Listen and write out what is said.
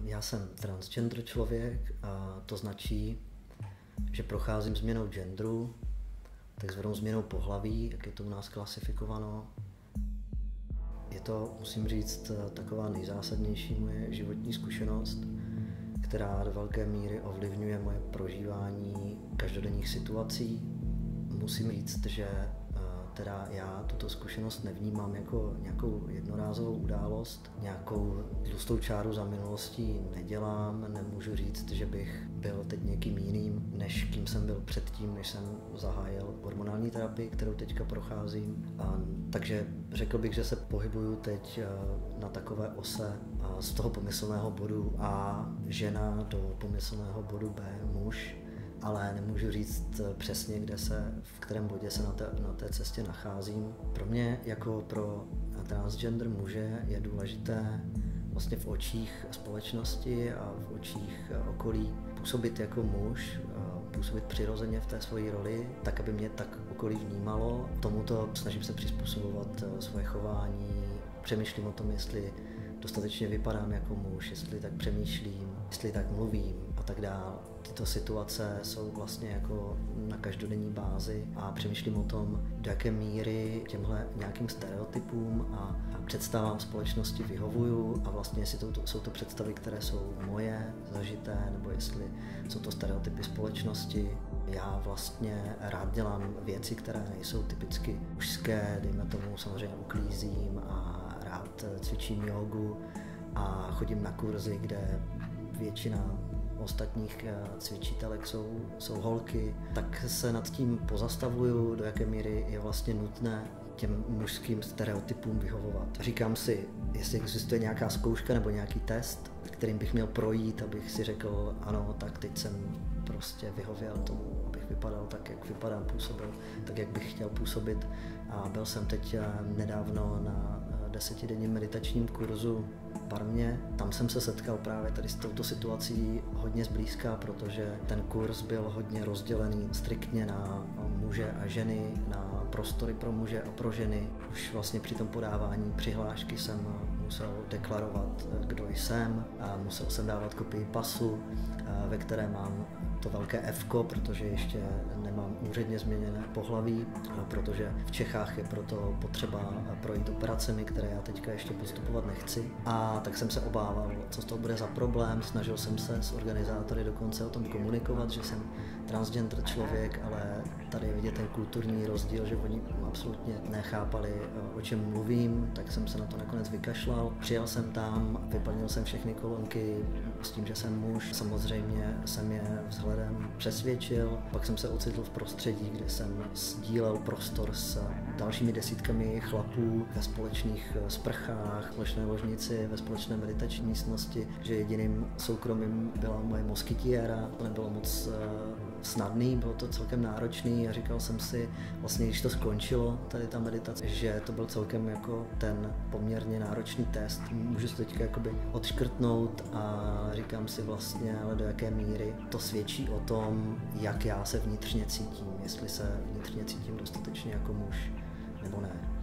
Já jsem transgender člověk a to značí, že procházím změnou genderu, takzvanou změnou pohlaví, jak je to u nás klasifikováno. Je to, musím říct, taková nejzásadnější moje životní zkušenost, která do velké míry ovlivňuje moje prožívání každodenních situací. Musím říct, že teda já tuto zkušenost nevnímám jako nějakou jednorázovou událost, nějakou tlustou čáru za minulostí nedělám, nemůžu říct, že bych byl teď někým jiným, než kým jsem byl předtím, než jsem zahájil hormonální terapii, kterou teďka procházím. Takže řekl bych, že se pohybuju teď na takové ose z toho pomyslného bodu A žena do pomyslného bodu B muž, ale nemůžu říct přesně, v kterém bodě se na té cestě nacházím. Pro mě jako pro transgender muže je důležité vlastně v očích společnosti a v očích okolí působit jako muž, působit přirozeně v té své roli, tak, aby mě tak okolí vnímalo. Tomuto snažím se přizpůsobovat svoje chování, přemýšlím o tom, jestli dostatečně vypadám jako muž, jestli tak přemýšlím, jestli tak mluvím a tak dál. Tyto situace jsou vlastně jako na každodenní bázi a přemýšlím o tom, do jaké míry těmhle nějakým stereotypům a představám společnosti vyhovuju a vlastně jestli jsou to představy, které jsou moje, zažité, nebo jestli jsou to stereotypy společnosti. Já vlastně rád dělám věci, které nejsou typicky mužské, dejme tomu samozřejmě uklízím a rád cvičím jogu a chodím na kurzy, kde většina ostatních cvičitelek jsou holky, tak se nad tím pozastavuju, do jaké míry je vlastně nutné těm mužským stereotypům vyhovovat. Říkám si, jestli existuje nějaká zkouška nebo nějaký test, kterým bych měl projít, abych si řekl, ano, tak teď jsem prostě vyhověl tomu, abych vypadal tak, jak vypadám, působil tak, jak bych chtěl působit. A byl jsem teď nedávno na 10denním meditačním kurzu v Barmě. Tam jsem se setkal právě tady s touto situací hodně zblízka, protože ten kurz byl hodně rozdělený striktně na muže a ženy, na prostory pro muže a pro ženy. Už vlastně při tom podávání přihlášky jsem musel deklarovat, kdo jsem, a musel jsem dávat kopii pasu, ve které mám to velké F-ko, protože ještě nemám úředně změněné pohlaví, protože v Čechách je proto potřeba projít operacemi, které já teďka ještě podstupovat nechci. A tak jsem se obával, co z toho bude za problém. Snažil jsem se s organizátory dokonce o tom komunikovat, že jsem transgender člověk, ale tady je vidět ten kulturní rozdíl, že oni absolutně nechápali, o čem mluvím, tak jsem se na to nakonec vykašlal. Přijel jsem tam, vyplnil jsem všechny kolonky s tím, že jsem muž. Samozřejmě jsem je vzhledem přesvědčil. Pak jsem se ocitl v prostředí, kde jsem sdílel prostor s dalšími desítkami chlapů ve společných sprchách, společné ložnici, ve společné meditační místnosti, že jediným soukromím byla moje moskytiéra. To nebylo moc snadný, bylo to celkem náročný a říkal jsem si, vlastně když to skončilo, tady ta meditace, že to byl celkem jako ten poměrně náročný test. Můžu se teďka jakoby odškrtnout a říkám si vlastně, ale do jaké míry to svědčí o tom, jak já se vnitřně cítím, jestli se vnitřně cítím dostatečně jako muž nebo ne.